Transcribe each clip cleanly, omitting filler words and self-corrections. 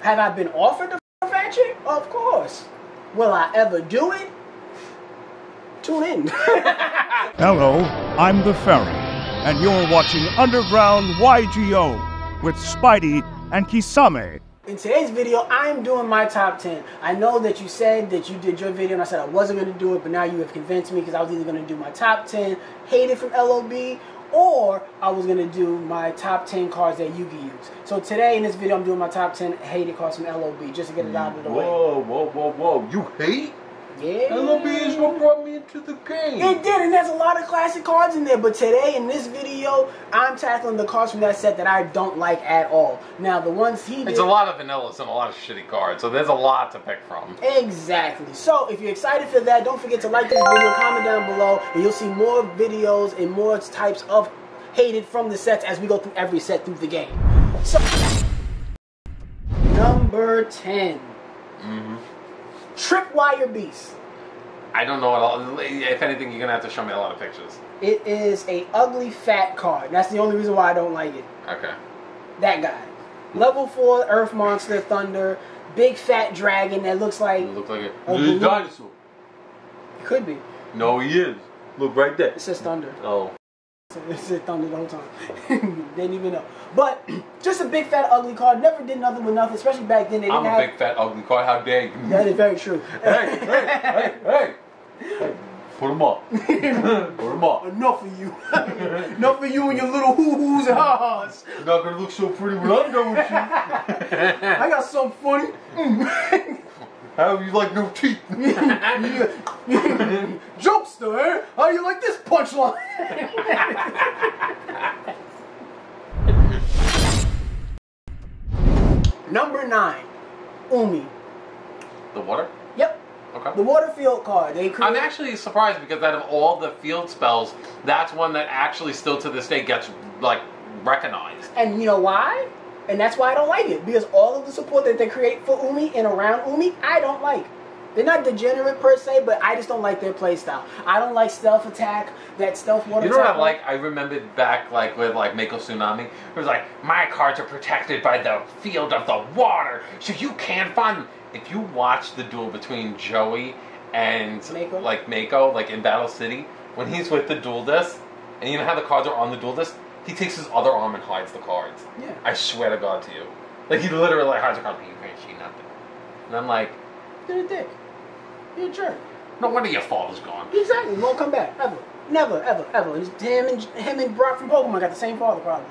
Have I been offered the fat chick? Of course. Will I ever do it? Tune in. Hello, I'm the Ferry, and you're watching Underground YGO with Spidey and Kisame. In today's video, I'm doing my top 10. I know that you said that you did your video and I said I wasn't going to do it, but now you have convinced me because I was either going to do my top 10 hated from LOB or I was going to do my top 10 cards that Yu-Gi use. So today in this video, I'm doing my top 10 hated cards from LOB just to get it out of the way. Whoa. You hate? Yeah. LOB is what brought me into the game. It did, and there's a lot of classic cards in there. But today, in this video, I'm tackling the cards from that set that I don't like at all. Now, the ones he did... It's a lot of vanillas and a lot of shitty cards, so there's a lot to pick from. Exactly. So, if you're excited for that, don't forget to like this video, comment down below, and you'll see more videos and more types of hated from the sets as we go through every set through the game. So, number 10. Tripwire Beast. I don't know at all. If anything, you're going to have to show me a lot of pictures. It is a ugly fat card. That's the only reason why I don't like it. Okay. That guy. Level 4 Earth Monster Thunder. Big fat dragon that looks like... It looks like a dinosaur. Could be. No, he is. Look right there. It says Thunder. Oh. It said Thunder the whole time. Didn't even know. But, just a big fat ugly card. Never did nothing with nothing, especially back then. They didn't I'm a big fat ugly card. How dare you? That is very true. Hey. Put him up. Put him up. Enough of you. Enough of you and your little hoo-hoos and ha-has. You're not going to look so pretty when I'm done with you. I got something funny. How you like no teeth? Jokester, eh? How you like this punchline? Number 9, Umi. The water? Yep. Okay. The water field card. I'm actually surprised because out of all the field spells, that's one that actually still to this day gets like recognized. And you know why? And that's why I don't like it. Because all of the support that they create for Umi and around Umi, I don't like. They're not degenerate per se, but I just don't like their playstyle. I don't like stealth attack, that stealth water attack. You know what I like? I remembered back like with like Mako Tsunami. It was like, my cards are protected by the field of the water, so you can't find them. If you watch the duel between Joey and Mako, like in Battle City, when he's with the duel disc, and you know how the cards are on the duel disc, he takes his other arm and hides the cards. Yeah. I swear to God to you. Like, he literally like, hides the cards, you can't see nothing. And I'm like... You're a dick. You're a jerk. No wonder your father's gone. Exactly. He won't come back. Ever. Never, ever. Him and Brock from Pokemon got the same father, probably.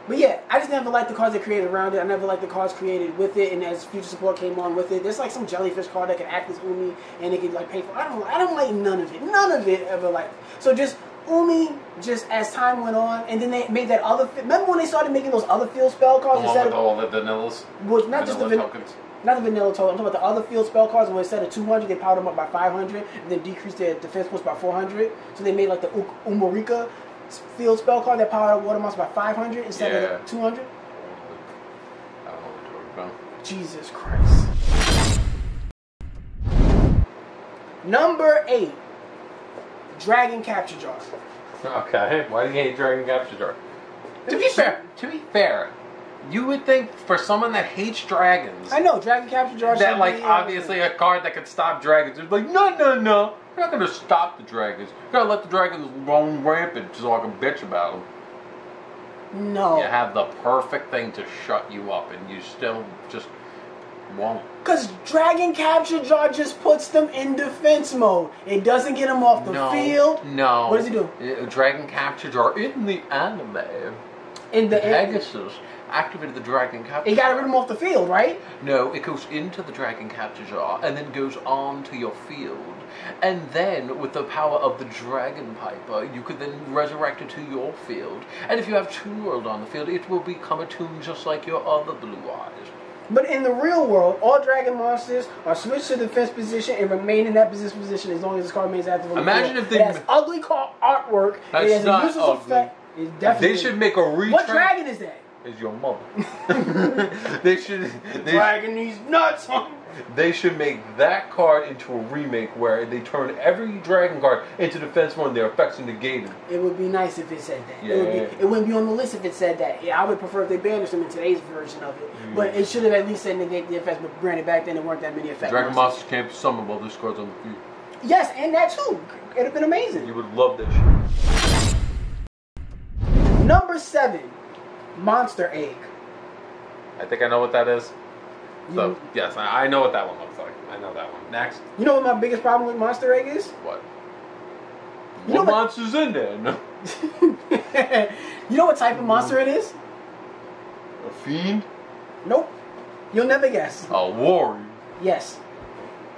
But yeah, I just never liked the cards they created around it. I never liked the cards created with it, and as future support came on with it, there's like some jellyfish card that could act as Umi, and it could like pay for... I don't like none of it. None of it ever like... So just... Umi, just as time went on, and then they made that other... Remember when they started making those other field spell cards? Instead of all the vanillas? Well, not just the tokens? Not the vanilla token. I'm talking about the other field spell cards where instead of 200, they powered them up by 500, and then decreased their defense points by 400. So they made like the Umarika field spell card that powered up water monsters by 500 instead of 200. I don't know what you're talking about. Jesus Christ. Number 8. Dragon Capture Jar. Okay, why do you hate Dragon Capture Jar? To be fair, you would think for someone that hates dragons, I know Dragon Capture Jar. That like obviously a card that could stop dragons. It's like no, you're not gonna stop the dragons. You're gonna let the dragons roam rampant so I can bitch about them. No. You have the perfect thing to shut you up, and you still just won't. Because Dragon Capture Jar just puts them in defense mode. It doesn't get them off the field. No. What does it do? Dragon Capture Jar in the anime. In the Pegasus activated the Dragon Capture Jar. It got rid of them off the field, right? No, it goes into the Dragon Capture Jar and then goes on to your field. And then, with the power of the Dragon Piper, you could then resurrect it to your field. And if you have 2 world on the field, it will become attuned just like your other blue eyes. But in the real world, all dragon monsters are switched to the defense position and remain in that position as long as this card remains active on the Imagine field. if they... It has ugly artwork. That's it has not a useless ugly. effect. It's definitely... They should make a retread. What dragon is that? is your mother. They should. Dragging these nuts. They should make that card into a remake where they turn every dragon card into defense one. Their effects negated. It would be nice if it said that. Yeah, It wouldn't be on the list if it said that. Yeah, I would prefer if they banished them in today's version of it. But it should have at least said negate the effects. But granted, back then there weren't that many effects. Dragon monsters can't be summoned while this card's on the field. Yes, and that too. It'd have been amazing. You would love that shit. Number 7, Monster Egg. I think I know what that is. So, yes, I know what that one looks like. I know that one. Next. You know what my biggest problem with Monster Egg is? What? You know What monster's in there? No. You know what type of monster it is? A fiend? Nope. You'll never guess. A warrior. Yes.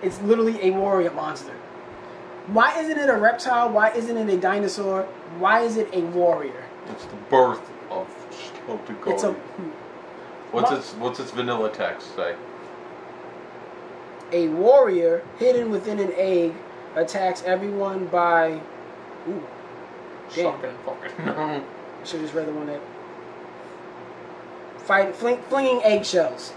It's literally a warrior monster. Why isn't it a reptile? Why isn't it a dinosaur? Why is it a warrior? It's the birth of Skeleton Guardian. It's a... What's its vanilla text say? A warrior hidden within an egg attacks everyone by... Ooh. Damn. Sucking fucking. I should have just read the one that... flinging eggshells.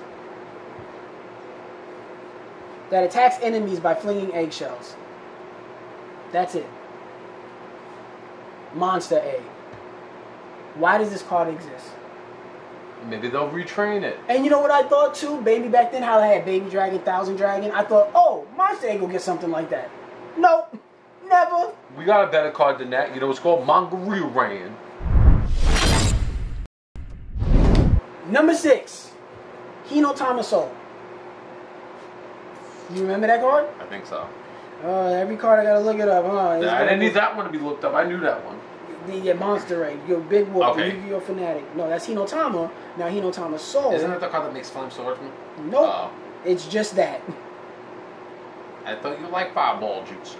That attacks enemies by flinging eggshells. That's it. Monster Egg. Why does this card exist? Maybe they'll retrain it. And you know what I thought too? Baby back then, how they had Baby Dragon, Thousand Dragon. I thought, oh, Monster Egg will get something like that. Nope. Never. We got a better card than that. You know what's called Mongolian. Number 6. Hino Thomaso. You remember that card? I think so. Every card I gotta look it up, huh? I didn't need that one to be looked up. I knew that one. The Monster Egg, your big whoop, Okay. the Yu-Gi-Oh fanatic. No, that's Hino Tama. Now Hino Thomaso. Isn't that the card that makes flame swordsman? Nope. Oh. It's just that. I thought you liked fireball jutsu.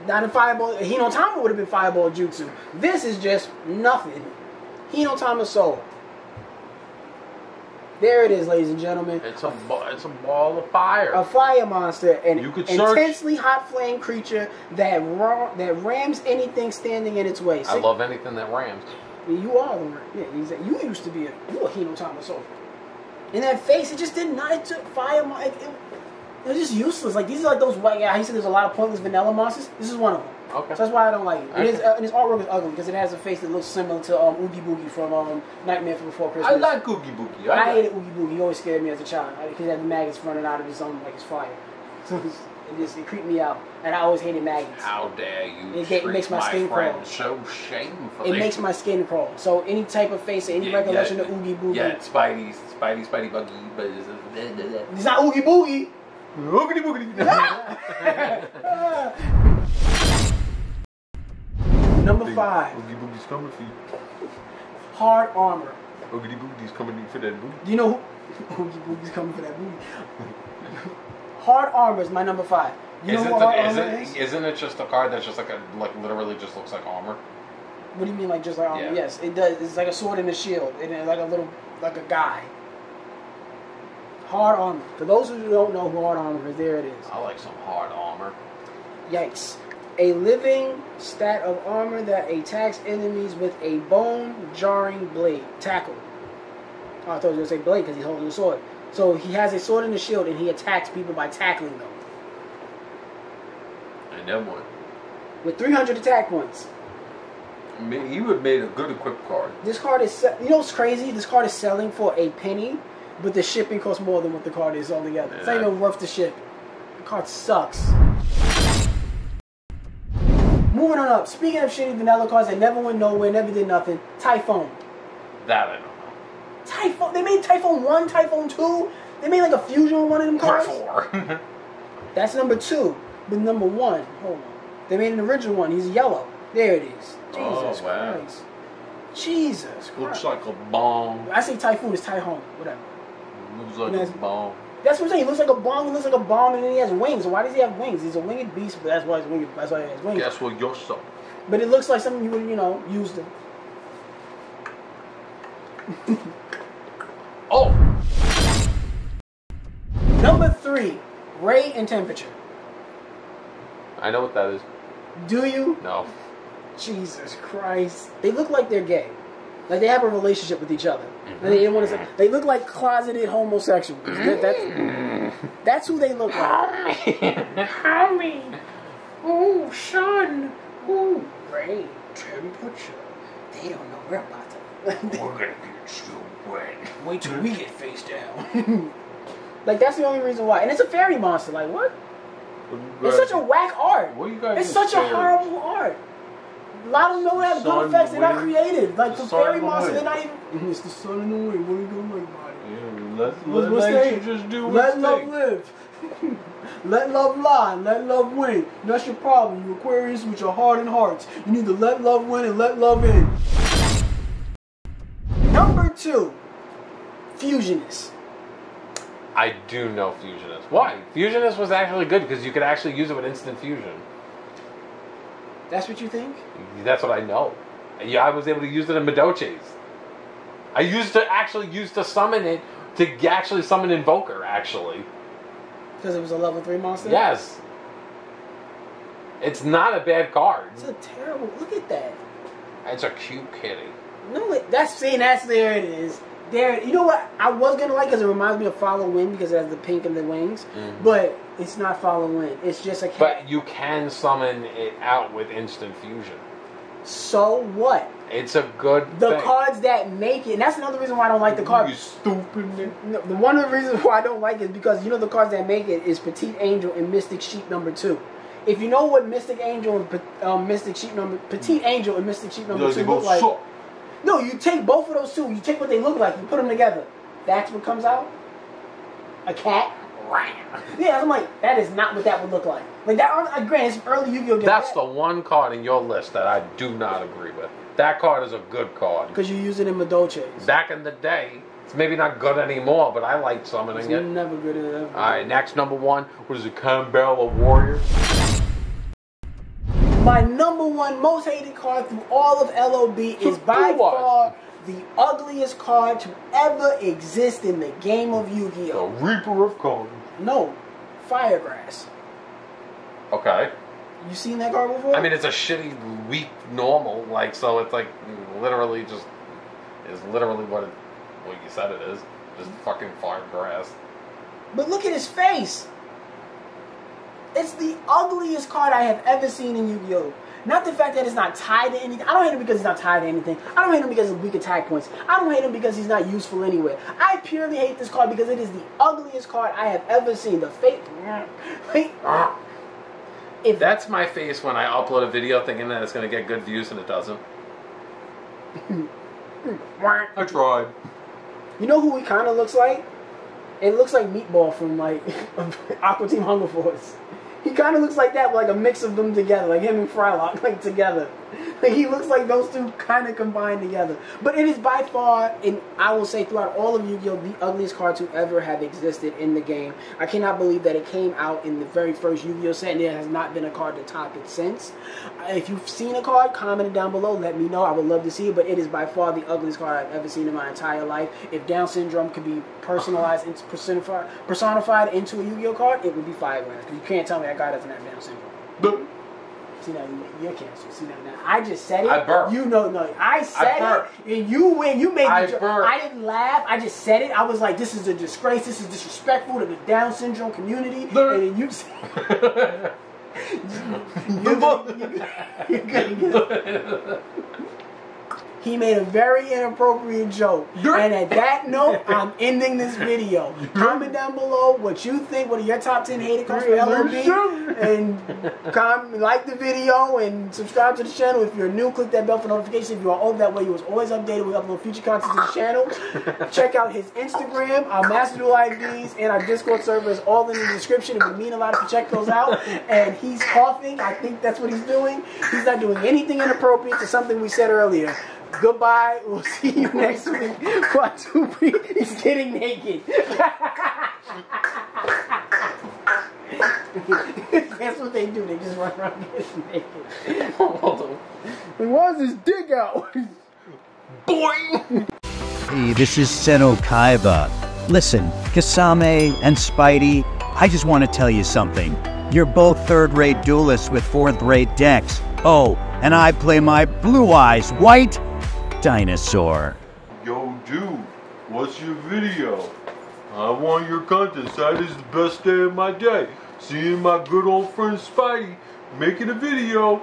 Not in Fireball. Hino Tama would have been Fireball Jutsu. This is just nothing. Hino Thomaso. There it is, ladies and gentlemen. It's a ball of fire. A fire monster, an You could search- intensely hot flame creature that rams anything standing in its way. I love anything that rams. You are the one. Yeah, you used to be a Hino Thomaso. In that face, it just did not. It took fire. It was just useless. Like these are like those white. Yeah, he said there's a lot of pointless vanilla monsters. This is one of them. Okay. So that's why I don't like it. And, Okay. and his artwork is ugly because it has a face that looks similar to Oogie Boogie from Nightmare Before Christmas. I like Oogie Boogie. I hated Oogie Boogie. He always scared me as a child because he had the maggots running out of his own like his fire. So it creeped me out, and I always hated maggots. How dare you It treat makes my my skin friend crawl. so shamefully. It makes my skin crawl. So any type of face or any recollection of Oogie Boogie. Yeah, Spidey Buggy, but It's not Oogie Boogie. Oogity boogity. Number 5. Oogie Boogie's coming for you. Hard armor. Oogity Boogie's coming for that booty. Do you know who Oogie Boogie's coming for that booty? Hard armor is my number 5. You know what hard armor is? Isn't it just a card that's just like literally just looks like armor? What do you mean, like just like armor? Yeah. Yes, it does. It's like a sword and a shield, and it's like a guy. Hard armor. For those who don't know who hard armor is, there it is. I like some hard armor. Yikes. A living stat of armor that attacks enemies with a bone-jarring blade. Tackle. Oh, I thought you were going to say blade because he's holding a sword. So he has a sword and a shield, and he attacks people by tackling them. And then what? With 300 attack points. I mean, you would have made a good equipped card. This card is... You know what's crazy? This card is selling for a penny, but the shipping costs more than what the card is altogether. It's not even worth the ship. The card sucks. Moving on up. Speaking of shitty vanilla cards that never went nowhere, never did nothing. Typhone. That I don't know. Typhone. They made Typhone 1, Typhone 2. They made like a fusion on one of them cards. 4. That's number 2. But number 1, hold on. They made an original one. He's yellow. There it is. Jesus Christ. Jesus Christ. Looks like a bomb. I say Typhoon is Typhone. Whatever. Looks like a bomb. That's what I'm saying. He looks like a bomb. He looks like a bomb, and then he has wings. Why does he have wings? He's a winged beast, but that's why he's winged. That's why he has wings. Guess what you're so. But it looks like something you would, use to. Oh. Number 3, ray and temperature. I know what that is. Do you? No. Jesus Christ. They look like they're gay. Like they have a relationship with each other. And they didn't want to say, they look like closeted homosexuals. That's who they look like. Homie. Oh, son. Oh, great temperature. They don't know we're about to. We're gonna get so wet. Wait till we get face down. Like that's the only reason why. And it's a fairy monster. Like what? It's such a whack art. What you guys? It's such a horrible art. A lot of them don't have good effects. They're not creative. Like the fairy monster, they're not even. It's the sun in the way. What are you doing, like, buddy? Let you just do let love live. Let love lie. Let love win. That's your problem. You Aquarius with your hardened hearts. You need to let love win and let love in. Number 2, Fusionist. I do know Fusionist. Why? Fusionist was actually good because you could actually use it with instant fusion. That's what you think? That's what I know. Yeah, I was able to use it in Midoches. I used to summon it to actually summon Invoker, actually. Because it was a level 3 monster? Yes. It's not a bad card. It's a terrible... Look at that. It's a cute kitty. No, that's there it is. There, you know what I was gonna like because it reminds me of Follow Wind because it has the pink and the wings, but it's not Follow Wind. It's just a cat. But you can summon it out with instant fusion. So what? It's a good thing. Cards that make it, and that's another reason why I don't like the card. You stupid. No, one of the reasons why I don't like it is because you know the cards that make it is Petite Angel and Mystic Sheep number 2. If you know what Mystic Angel and Petite Angel and Mystic Sheep number 2 look like. No, you take both of those two. You take what they look like. You put them together. That's what comes out. A cat. Yeah, I'm like, that is not what that would look like. Like that. Granted, it's early Yu-Gi-Oh. That's the one card in your list that I do not agree with. That card is a good card because you use it in Midoches. Back in the day, it's maybe not good anymore, but I liked summoning it. It's never good enough. All right, next number 1. What is it? Campbell Warriors. My number 1 most hated card through all of LOB is by far the ugliest card to ever exist in the game of Yu-Gi-Oh! The Reaper of Cards. No, Firegrass. Okay. You seen that card before? I mean, it's a shitty, weak normal, like, so it's like literally just is literally what you said it is. Just fucking Firegrass. But look at his face. It's the ugliest card I have ever seen in Yu-Gi-Oh! Not the fact that it's not tied to anything. I don't hate him because he's not tied to anything. I don't hate him because of weak attack points. I don't hate him because he's not useful anywhere. I purely hate this card because it is the ugliest card I have ever seen. The fake... If that's my face when I upload a video thinking that it's going to get good views and it doesn't. I tried. You know who he kind of looks like? It looks like Meatball from like Aqua Team Hunger Force. He kind of looks like that, like a mix of them together, like him and Frylock, like together. Like he looks like those two kind of combined together. But it is by far, and I will say throughout all of Yu-Gi-Oh, the ugliest card to ever have existed in the game. I cannot believe that it came out in the very first Yu-Gi-Oh set, and there has not been a card to top it since. If you've seen a card, comment it down below. Let me know. I would love to see it. But it is by far the ugliest card I've ever seen in my entire life. If Down syndrome could be personalized and personified into a Yu-Gi-Oh card, it would be Firegrass. Because you can't tell me that guy doesn't have Down syndrome. See now, you're canceled. See now, I just said it. I burped. You know, no, I said it, and you win. You made me. I didn't laugh. I just said it. I was like, "This is a disgrace. This is disrespectful to the Down syndrome community." And then you. You're gonna get it. He made a very inappropriate joke. And at that note, I'm ending this video. Comment down below what you think. What are your top 10 hated cards for LOB? And like the video and subscribe to the channel. If you're new, click that bell for notifications. If you are old, that way you was always updated. We upload future content to the channel. Check out his Instagram, our Master Duel IDs, and our Discord server is all in the description. It would mean a lot if you check those out. And he's coughing. I think that's what he's doing. He's not doing anything inappropriate to something we said earlier. Goodbye. We'll see you next week. Quadruple. He's getting naked. That's what they do. They just run around getting naked. Why is his dick out? Boing! Hey, this is Seno Kaiba. Listen, Kisame and Spidey, I just want to tell you something. You're both third-rate duelists with fourth-rate decks. Oh, and I play my Blue Eyes white. dinosaur. Yo, dude, what's your video? I want your content. Saturday's the best day of my day. Seeing my good old friend Spidey making a video.